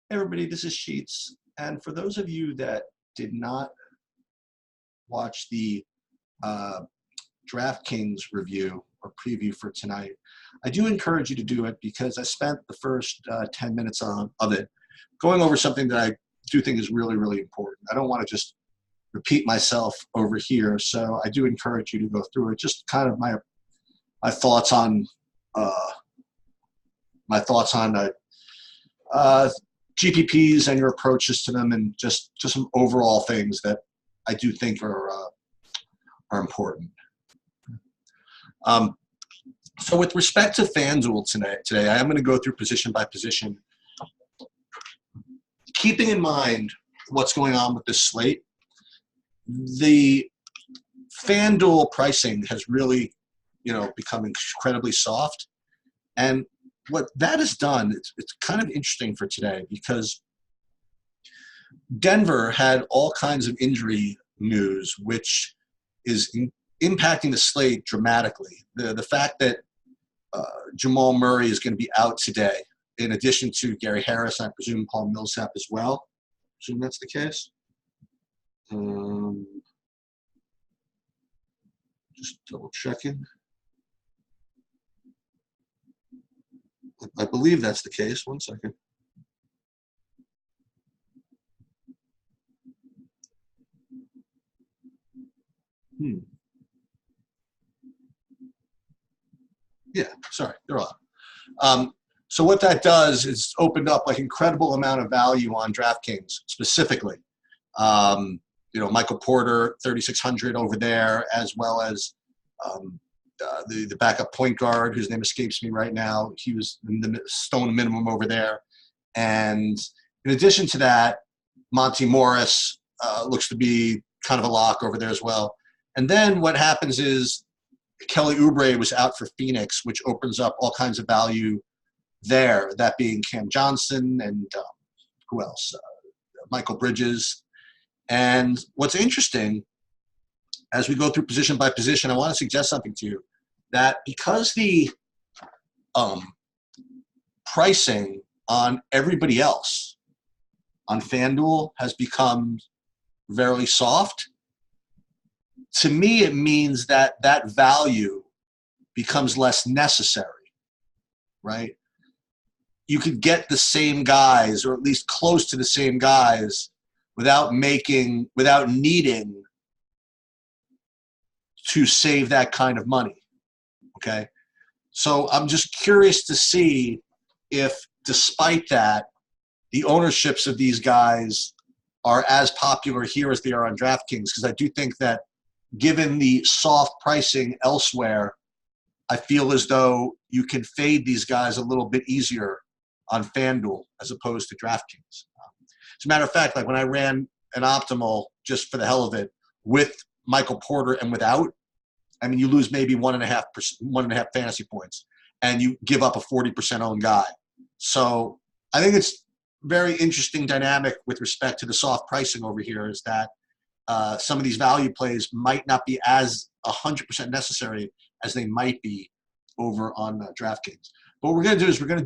Hey everybody, this is Sheets. And for those of you that did not watch the uh, DraftKings review or preview for tonight, I do encourage you to do it because I spent the first 10 minutes of it going over something that I do think is really, really important. I don't want to just repeat myself over here, so I do encourage you to go through it. Just kind of my thoughts on uh, GPPs and your approaches to them, and just some overall things that I do think are important. So with respect to Fanduel today, I am going to go through position by position, keeping in mind what's going on with this slate. The Fanduel pricing has really, become incredibly soft, and what that has done, it's kind of interesting for today because Denver had all kinds of injury news, which is impacting the slate dramatically. The fact that Jamal Murray is going to be out today, in addition to Gary Harris, I presume Paul Millsap as well. I presume that's the case. Just double checking. I believe that's the case. One second. Yeah, sorry, they're on. So what that does is opened up like incredible amount of value on DraftKings specifically. Michael Porter, 3,600 over there, as well as the backup point guard, whose name escapes me right now. He was in the stone minimum over there. And in addition to that, Monty Morris looks to be kind of a lock over there as well. And then what happens is Kelly Oubre was out for Phoenix, which opens up all kinds of value there, that being Cam Johnson and who else? Michael Bridges. And what's interesting, as we go through position by position, I want to suggest something to you, that because the pricing on everybody else on FanDuel has become very soft, to me it means that that value becomes less necessary, right? You could get the same guys, or at least close to the same guys, without needing to save that kind of money, okay? So I'm just curious to see if, despite that, the ownerships of these guys are as popular here as they are on DraftKings, because I do think that given the soft pricing elsewhere, I feel as though you can fade these guys a little bit easier on FanDuel as opposed to DraftKings. As a matter of fact, like when I ran an optimal just for the hell of it with Michael Porter and without, I mean, you lose maybe 1.5 fantasy points, and you give up a 40% owned guy. So I think it's very interesting dynamic with respect to the soft pricing over here, is that some of these value plays might not be as 100% necessary as they might be over on DraftKings. But what we're going to do is we're going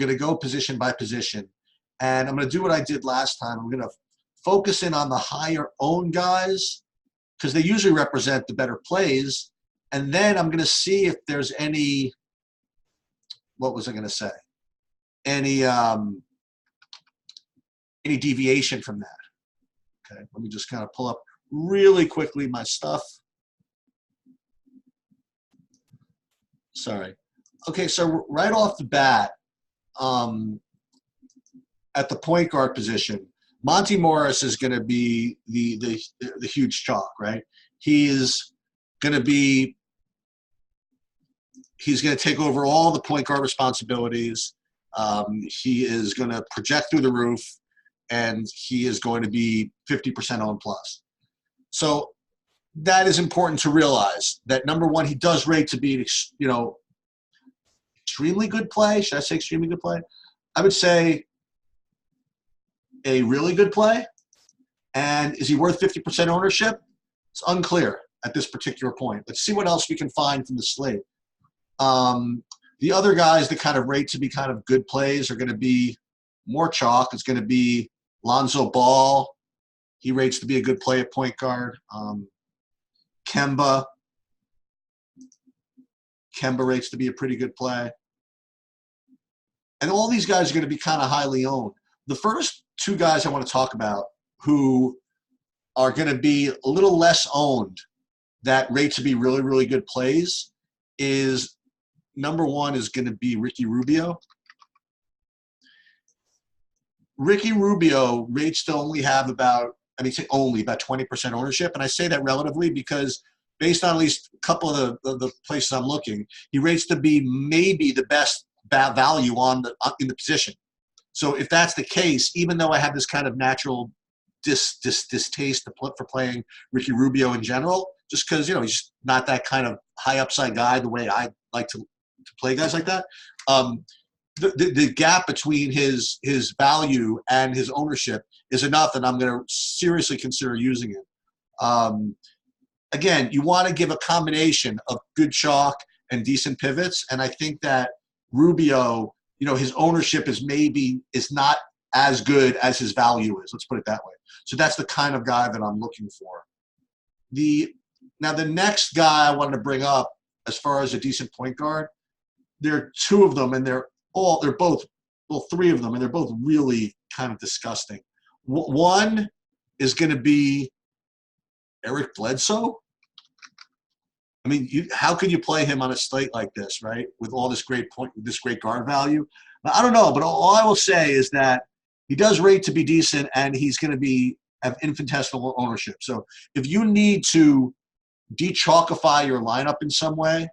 to go position by position, and I'm going to do what I did last time. I'm going to focus in on the higher owned guys because they usually represent the better plays, and then I'm going to see if there's any, what was I going to say? Any deviation from that. Okay, let me just kind of pull up really quickly my stuff. Sorry. Okay, so right off the bat, at the point guard position, Monty Morris is going to be the huge chalk, right? He's going to take over all the point guard responsibilities. He is going to project through the roof, and he is going to be 50% owned plus. So that is important to realize that, number one, he does rate to be, extremely good play. Should I say extremely good play? I would say a really good play. And is he worth 50% ownership? It's unclear at this particular point. Let's see what else we can find from the slate. The other guys that kind of rate to be kind of good plays are going to be more chalk is going to be Lonzo Ball. He rates to be a good play at point guard. Kemba rates to be a pretty good play. And all these guys are going to be kind of highly owned. The first two guys I want to talk about who are going to be a little less owned that rate to be really, really good plays is number one is going to be Ricky Rubio. Ricky Rubio rates to only have about 20% ownership. And I say that relatively because based on at least a couple of the places I'm looking, he rates to be maybe the best value in the position. So if that's the case, even though I have this kind of natural distaste for playing Ricky Rubio in general, just because, he's just not that kind of high upside guy the way I like to play guys like that. The gap between his value and his ownership is enough that I'm going to seriously consider using it. Again, you want to give a combination of good chalk and decent pivots, and I think that Rubio, his ownership is not as good as his value is. Let's put it that way. So that's the kind of guy that I'm looking for. Now the next guy I wanted to bring up as far as a decent point guard, there are two of them, and three of them, and they're both really kind of disgusting. One is going to be Eric Bledsoe. I mean, how could you play him on a slate like this, right? With all this great guard value. Now, I don't know, but all I will say is that he does rate to be decent, and he's going to have infinitesimal ownership. So if you need to de-chalkify your lineup in some way,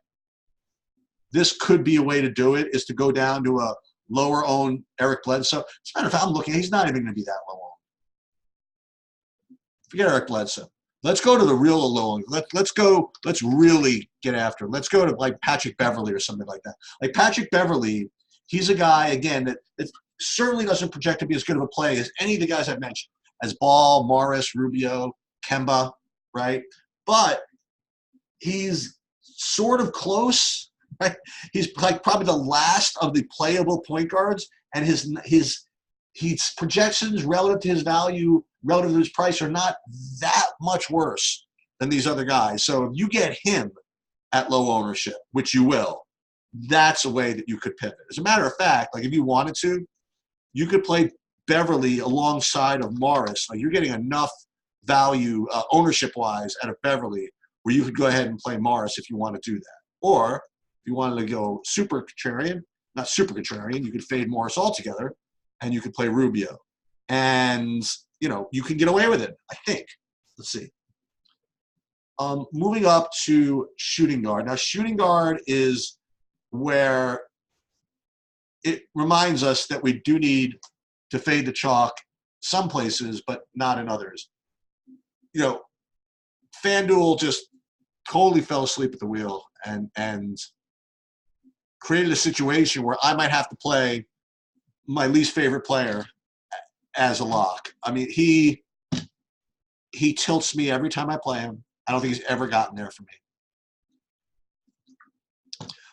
this could be a way to do it, is to go down to a lower-owned Eric Bledsoe. As a matter of fact, I'm looking, he's not even going to be that low-owned. Forget Eric Bledsoe. Let's go to the real low. Let's really get after it. Let's go to like Patrick Beverley or something like that. Like Patrick Beverley, he's a guy, again, that certainly doesn't project to be as good of a play as any of the guys I've mentioned, as Ball, Morris, Rubio, Kemba, right? But he's sort of close, right? He's like probably the last of the playable point guards, and his projections relative to his value, relative to his price, are not that much worse than these other guys. So if you get him at low ownership, which you will, that's a way that you could pivot. As a matter of fact, like if you wanted to, you could play Beverly alongside of Morris. Like you're getting enough value ownership-wise out of Beverly where you could go ahead and play Morris if you want to do that. Or if you wanted to go super contrarian, not super contrarian, you could fade Morris altogether and you could play Rubio. And, you can get away with it, I think. Let's see. Moving up to shooting guard. Now, shooting guard is where it reminds us that we do need to fade the chalk some places, but not in others. Fanduel just totally fell asleep at the wheel and created a situation where I might have to play my least favorite player as a lock. I mean, he tilts me every time I play him. I don't think he's ever gotten there for me.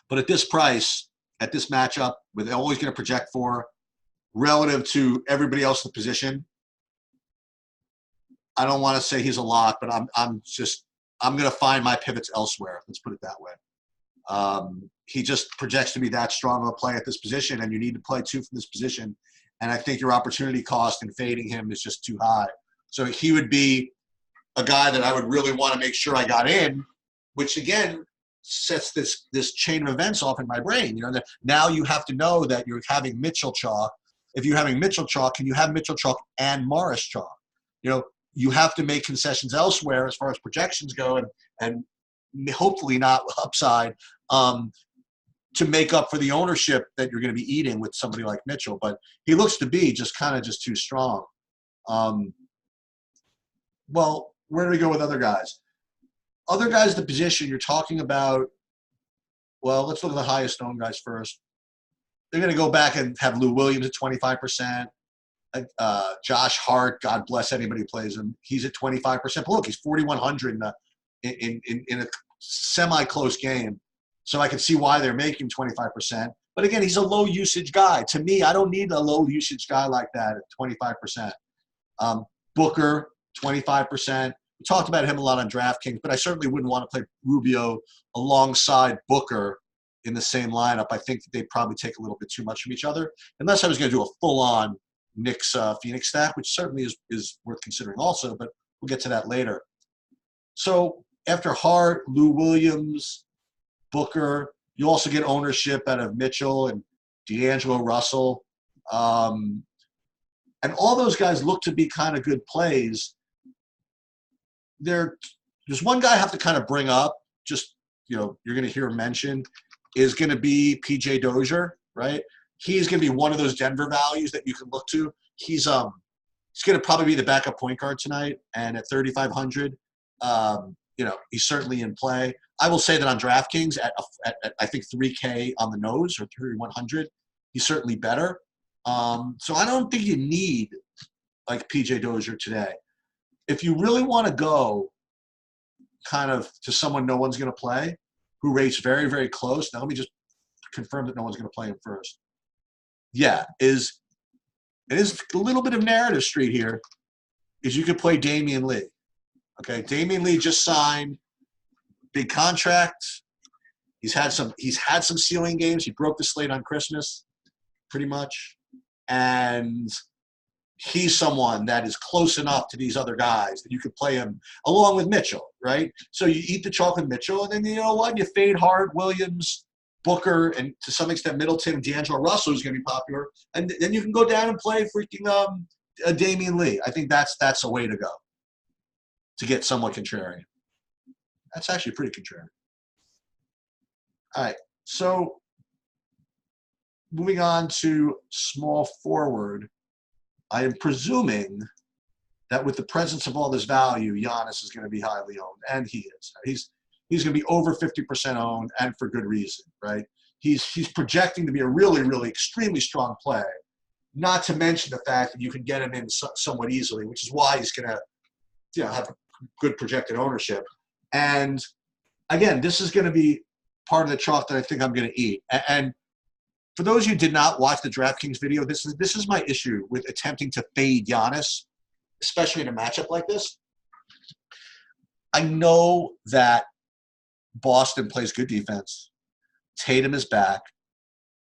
But at this price, at this matchup, with always going to project for relative to everybody else in the position, I don't want to say he's a lock, but I'm going to find my pivots elsewhere. Let's put it that way. He just projects to be that strong of a play at this position, and you need to play two from this position. And I think your opportunity cost in fading him is just too high. So he would be a guy that I would really want to make sure I got in, which again sets this chain of events off in my brain. That now you have to know that you're having Mitchell chalk. If you're having Mitchell chalk, can you have Mitchell chalk and Morris chalk? You have to make concessions elsewhere as far as projections go, and hopefully not upside, to make up for the ownership that you're going to be eating with somebody like Mitchell. But he looks to be just too strong. Well, where do we go with other guys? Other guys, the position you're talking about, well, let's look at the highest owned guys first. They're going to go back and have Lou Williams at 25%. Josh Hart, God bless anybody who plays him. He's at 25%. But look, he's 4,100 in a semi-close game. So I can see why they're making 25%. But again, he's a low usage guy. To me, I don't need a low usage guy like that at 25%. Booker, 25%. We talked about him a lot on DraftKings, but I certainly wouldn't want to play Rubio alongside Booker in the same lineup. I think that they'd probably take a little bit too much from each other, unless I was going to do a full-on Knicks Phoenix stack, which certainly is worth considering also, but we'll get to that later. So after Hart, Lou Williams, Booker, you also get ownership out of Mitchell and D'Angelo Russell. And all those guys look to be kind of good plays. There's one guy I have to kind of bring up, just, you're going to hear mentioned, is going to be PJ Dozier, right? He's going to be one of those Denver values that you can look to. He's going to probably be the backup point guard tonight, and at 3,500, he's certainly in play. I will say that on DraftKings at I think 3K on the nose or 3,100, he's certainly better. So I don't think you need like PJ Dozier today. If you really want to go kind of to someone no one's going to play, who rates very, very close. Now let me just confirm that no one's going to play him first. Yeah, it is a little bit of narrative street here, is you could play Damian Lee. Okay, Damian Lee just signed, big contract. He's had some ceiling games. He broke the slate on Christmas, pretty much. And he's someone that is close enough to these other guys that you could play him along with Mitchell, right? So you eat the chalk with Mitchell, and then you know what? You fade Hart, Williams, Booker, and to some extent Middleton and D'Angelo Russell is going to be popular. And then you can go down and play freaking Damian Lee. I think that's a way to go to get somewhat contrarian. That's actually pretty contrarian. All right, so moving on to small forward, I am presuming that with the presence of all this value, Giannis is going to be highly owned, and he is. He's going to be over 50% owned, and for good reason, right? He's projecting to be a really, really extremely strong play, not to mention the fact that you can get him in somewhat easily, which is why he's going to have good projected ownership. And, again, this is going to be part of the chalk that I think I'm going to eat. And for those of you who did not watch the DraftKings video, this is my issue with attempting to fade Giannis, especially in a matchup like this. I know that Boston plays good defense. Tatum is back.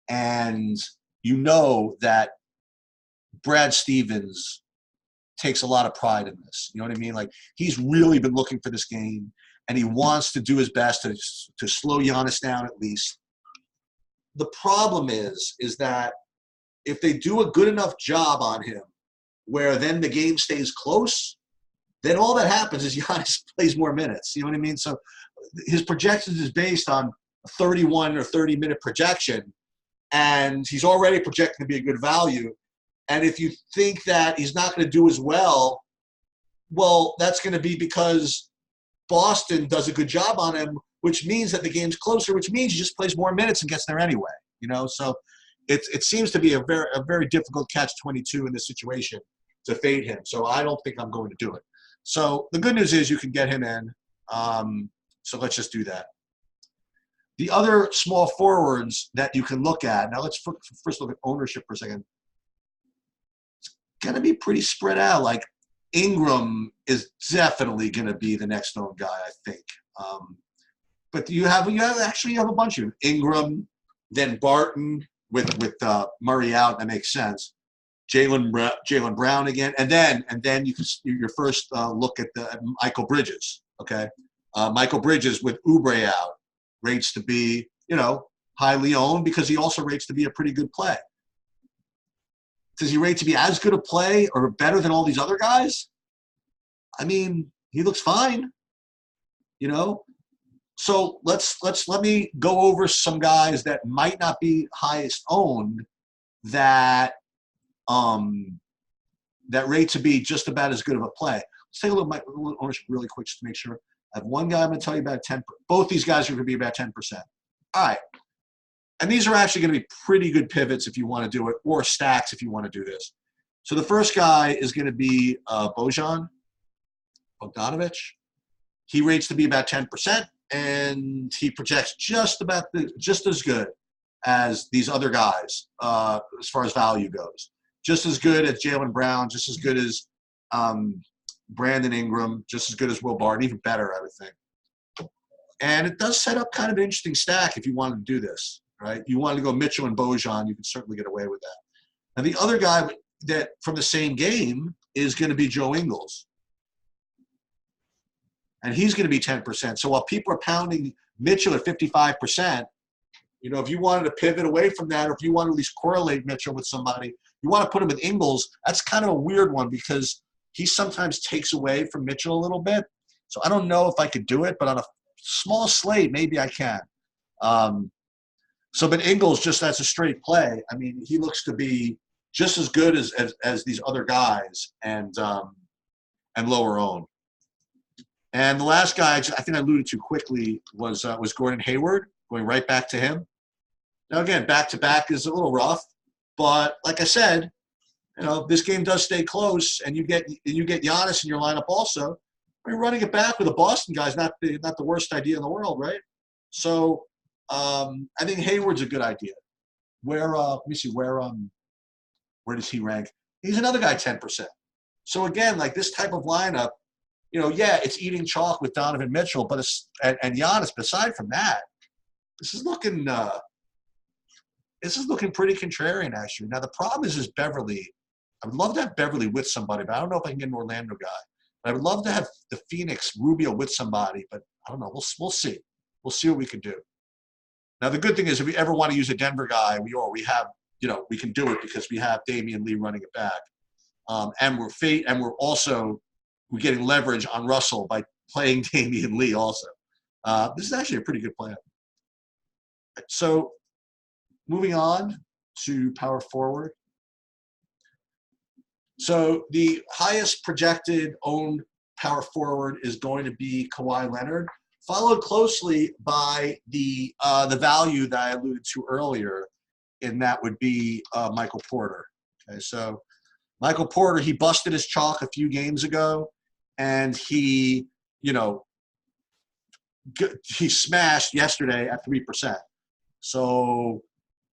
And you know that Brad Stevens takes a lot of pride in this. You know what I mean? Like, he's really been looking for this game, and he wants to do his best to slow Giannis down at least. The problem is that if they do a good enough job on him where then the game stays close, then all that happens is Giannis plays more minutes. You know what I mean? So his projections is based on a 31 or 30-minute projection, and he's already projecting to be a good value. And if you think that he's not going to do as well, that's going to be because Boston does a good job on him, which means that the game's closer, which means he just plays more minutes and gets there anyway. So it seems to be a very difficult catch-22 in this situation to fade him. So I don't think I'm going to do it. So the good news is you can get him in. So let's just do that. The other small forwards that you can look at, now let's first look at ownership for a second. It's going to be pretty spread out. Like, Ingram is definitely going to be the next known guy, I think. But you have a bunch of Ingram, then Barton with Murray out. That makes sense. Jaylen Brown again, and then you can your first look at the Michael Bridges. Okay, Michael Bridges with Oubre out rates to be highly owned because he also rates to be a pretty good play. Does he rate to be as good a play or better than all these other guys? I mean, he looks fine. So let me go over some guys that might not be highest owned that rate to be just about as good of a play. Let's take a look at my ownership really quick just to make sure. I have one guy I'm going to tell you about 10%. Both these guys are going to be about 10%. All right. And these are actually going to be pretty good pivots if you want to do it, or stacks if you want to do this. So the first guy is going to be Bogdanovich. He rates to be about 10%, and he projects just as good as these other guys as far as value goes. Just as good as Jaylen Brown, just as good as Brandon Ingram, just as good as Will Barton, even better, I would think. And it does set up kind of an interesting stack if you wanted to do this, right? You wanted to go Mitchell and Bojan, you can certainly get away with that. And the other guy that from the same game is going to be Joe Ingles. And he's going to be 10%. So while people are pounding Mitchell at 55%, you know, if you wanted to pivot away from that, or if you want to at least correlate Mitchell with somebody, you want to put him with Ingles, that's kind of a weird one because he sometimes takes away from Mitchell a little bit. So I don't know if I could do it, but on a small slate, maybe I can. But Ingles, just as a straight play, I mean, he looks to be just as good as these other guys and lower owned. And the last guy, I think I alluded to quickly, was Gordon Hayward, going right back to him. Now, again, back-to-back is a little rough, but like I said, you know, this game does stay close, and you get Giannis in your lineup also. I mean, running it back with a Boston guy is not the worst idea in the world, right? So I think Hayward's a good idea. Let me see, where does he rank? He's another guy, 10%. So again, like this type of lineup, you know, yeah, it's eating chalk with Donovan Mitchell, but and Giannis. But aside from that, this is looking pretty contrarian, actually. Now the problem is Beverly. I would love to have Beverly with somebody, but I don't know if I can get an Orlando guy. But I would love to have the Phoenix Rubio with somebody, but I don't know. We'll see. We'll see what we can do. Now the good thing is, if we ever want to use a Denver guy, we have, you know, we can do it because we have Damian Lee running it back, and we're getting leverage on Russell by playing Damian Lee also. This is actually a pretty good plan. So moving on to power forward. So the highest projected owned power forward is going to be Kawhi Leonard, followed closely by the value that I alluded to earlier, and that would be Michael Porter. Okay, so Michael Porter, he busted his chalk a few games ago, and he smashed yesterday at 3%. So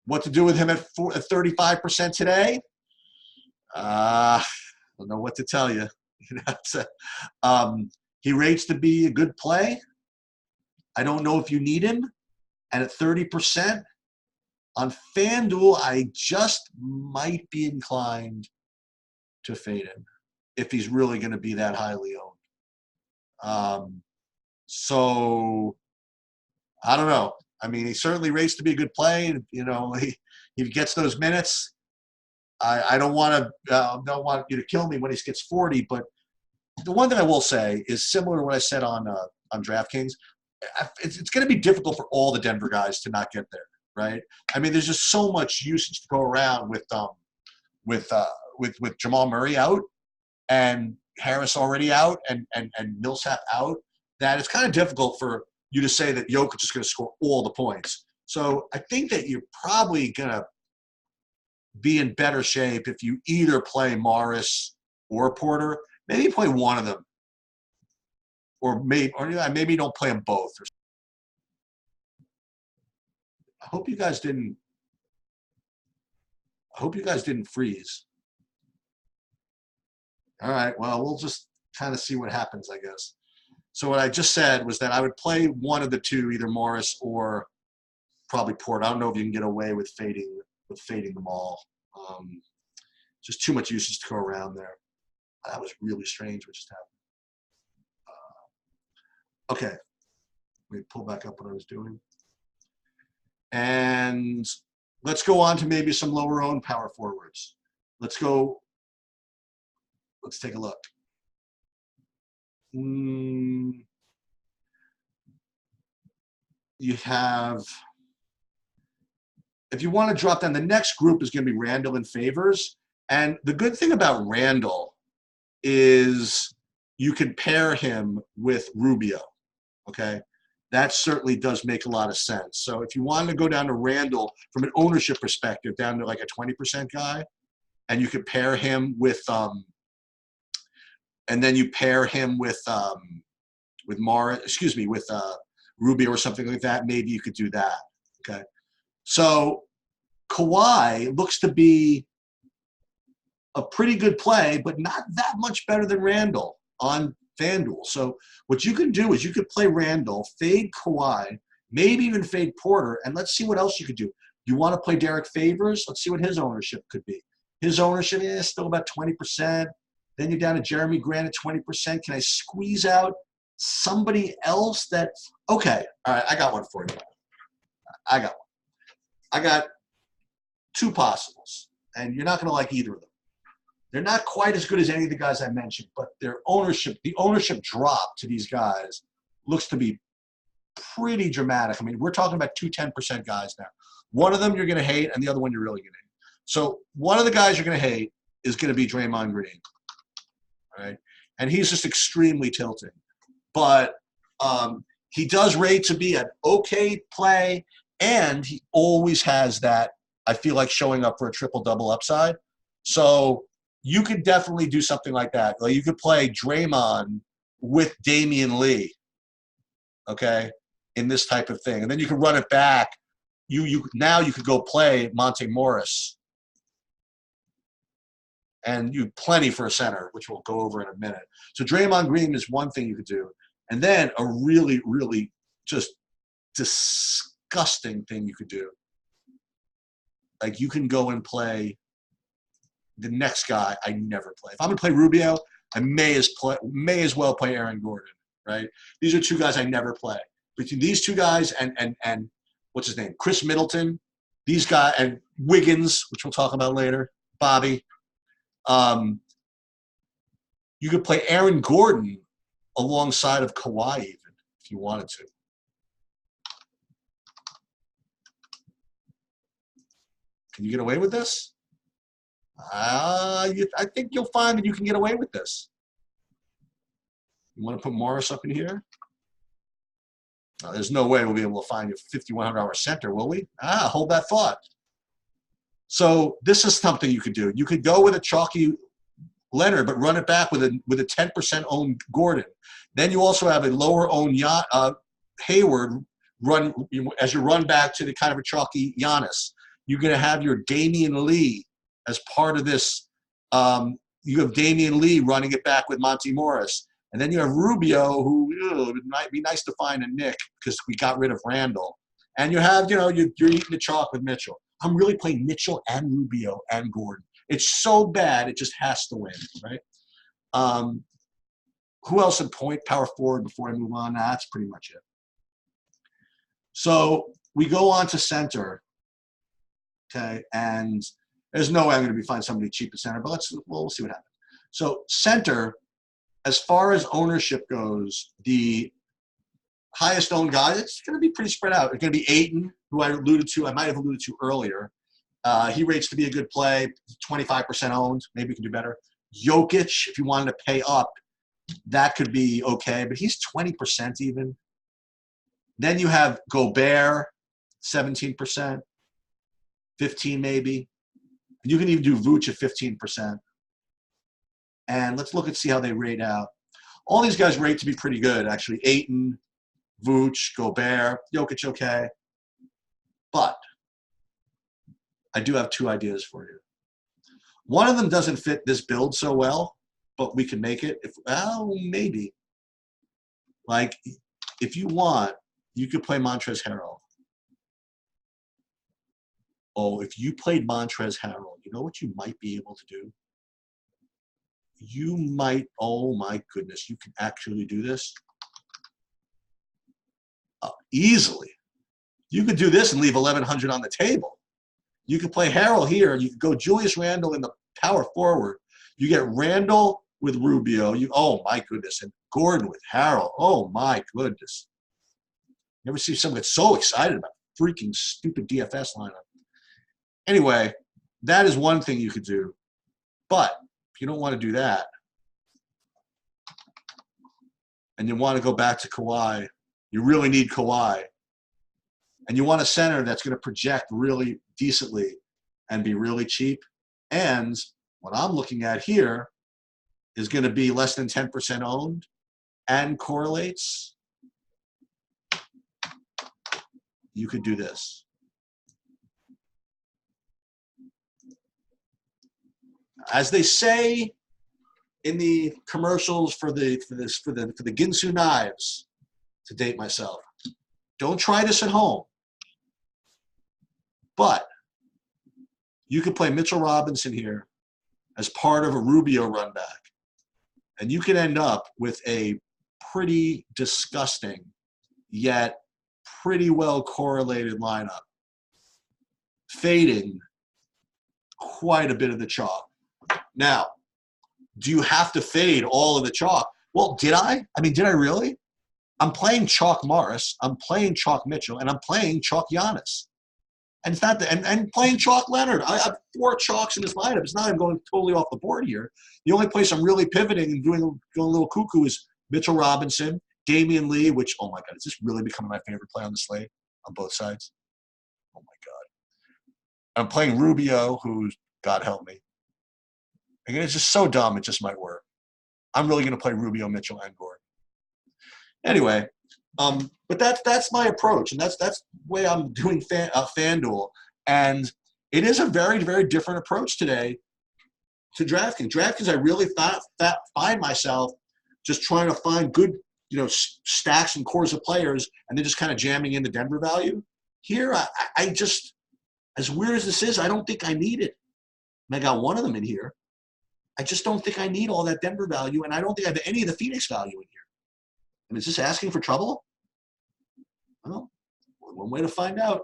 what to do with him at 35% today? I don't know what to tell you. He rates to be a good play. I don't know if you need him. And at 30% on FanDuel, I just might be inclined to fade him if he's really going to be that highly owned. So I don't know. I mean, he certainly rates to be a good play. You know, he gets those minutes. I don't want you to kill me when he gets 40, but the one thing I will say is similar to what I said on DraftKings. It's going to be difficult for all the Denver guys to not get there, right? I mean, there's just so much usage to go around with Jamal Murray out and Harris already out and Millsap out, that it's kind of difficult for you to say that Jokic is going to score all the points. So I think that you're probably going to be in better shape if you either play Morris or Porter. Maybe play one of them, or maybe don't play them both. I hope you guys didn't freeze. All right, well, we'll just kind of see what happens, I guess. So what I just said was that I would play one of the two, either Morris or probably Porter. I don't know if you can get away with fading them all. Just too much usage to go around there. That was really strange what just happened. Okay, let me pull back up what I was doing. And let's go on to maybe some lower owned power forwards. Let's take a look. You have, if you want to drop down, the next group is going to be Randall and Favors. And the good thing about Randall is you can pair him with Rubio, okay? That certainly does make a lot of sense. So if you want to go down to Randall from an ownership perspective, down to like a 20% guy, and you could pair him with and then you pair him with Rubio or something like that, maybe you could do that, okay? So Kawhi looks to be a pretty good play, but not that much better than Randall on FanDuel. So what you can do is you could play Randall, fade Kawhi, maybe even fade Porter, and let's see what else you could do. You want to play Derek Favors? Let's see what his ownership could be. His ownership is still about 20%. Then you're down to Jeremy Grant at 20%. Can I squeeze out somebody else that – okay, all right, I got one for you. I got two possibles, and you're not going to like either of them. They're not quite as good as any of the guys I mentioned, but the ownership drop to these guys looks to be pretty dramatic. I mean, we're talking about two 10% guys now. One of them you're going to hate, and the other one you're really going to hate. So one of the guys you're going to hate is going to be Draymond Green, all right? And he's just extremely tilting. But he does rate to be an okay play, and he always has that, I feel like, showing up for a triple-double upside. So you could definitely do something like that. Like you could play Draymond with Damian Lee, okay, in this type of thing. And then you can run it back. Now you could go play Monte Morris. And you plenty for a center, which we'll go over in a minute. So Draymond Green is one thing you could do. And then a really, really just disgusting thing you could do. Like you can go and play the next guy I never play. If I'm going to play Rubio, I may as well play Aaron Gordon, right? These are two guys I never play. Between these two guys and what's his name, Chris Middleton, these guys, and Wiggins, which we'll talk about later, Bobby, you could play Aaron Gordon alongside of Kawhi even if you wanted to. Can you get away with this? I think you'll find that you can get away with this. You want to put Morris up in here? There's no way we'll be able to find a $5,100 center, will we? Hold that thought. So this is something you could do. You could go with a chalky Leonard, but run it back with a 10% owned Gordon. Then you also have a lower owned Hayward as you run back to the kind of a chalky Giannis. You're going to have your Damian Lee as part of this. You have Damian Lee running it back with Monte Morris. And then you have Rubio, who it might be nice to find a Nick because we got rid of Randall. And you have, you're eating the chalk with Mitchell. I'm really playing Mitchell and Rubio and Gordon. It's so bad, it just has to win, right? Who else at point? Power forward before I move on? That's pretty much it. So we go on to center, okay? And there's no way I'm going to find somebody cheap at center, but we'll see what happens. So center, as far as ownership goes, the highest owned guy, it's going to be pretty spread out. It's going to be Ayton, who I might have alluded to earlier. He rates to be a good play, 25% owned. Maybe we can do better. Jokic, if you wanted to pay up, that could be okay, but he's 20% even. Then you have Gobert, 17%, 15 maybe. You can even do Vooch at 15%. And let's look and see how they rate out. All these guys rate to be pretty good, actually. Ayton, Vooch, Gobert, Jokic, okay. But I do have two ideas for you. One of them doesn't fit this build so well, but we can make it. Maybe. Like, if you want, you could play Montrezl Harrell. Oh, if you played Montrezl Harrell, you know what you might be able to do? You might, oh my goodness, you can actually do this easily. You could do this and leave 1,100 on the table. You could play Harrell here. You could go Julius Randle in the power forward. You get Randle with Rubio. Oh my goodness, and Gordon with Harrell. Oh my goodness. Never see someone get so excited about freaking stupid DFS lineup. Anyway, that is one thing you could do. But if you don't want to do that, and you want to go back to Kawhi, you really need Kawhi, and you want a center that's going to project really decently and be really cheap, and what I'm looking at here is going to be less than 10% owned and correlates, you could do this. as they say in the commercials for the Ginsu knives, to date myself, don't try this at home. But you could play Mitchell Robinson here as part of a Rubio run back, and you could end up with a pretty disgusting yet pretty well correlated lineup, fading quite a bit of the chalk. Now, do you have to fade all of the chalk? Well, did I? I mean, did I really? I'm playing chalk Morris, I'm playing chalk Mitchell, and I'm playing chalk Giannis. And it's not and playing chalk Leonard. I have 4 chalks in this lineup. It's not I'm going totally off the board here. The only place I'm really pivoting and going a little cuckoo is Mitchell Robinson, Damian Lee, which, oh my God, is this really becoming my favorite play on the slate on both sides? Oh my God. I'm playing Rubio, who, God help me. Again, it's just so dumb, it just might work. I'm really going to play Rubio, Mitchell, and Gordon. Anyway, but that's my approach, and that's the way I'm doing FanDuel. And it is a very, very different approach today to DraftKings. DraftKings, I really find myself just trying to find good, stacks and cores of players, and then just kind of jamming in the Denver value. Here, I just, as weird as this is, I don't think I need it. And I got one of them in here. I just don't think I need all that Denver value, and I don't think I have any of the Phoenix value in here. And is this asking for trouble? Well, one way to find out.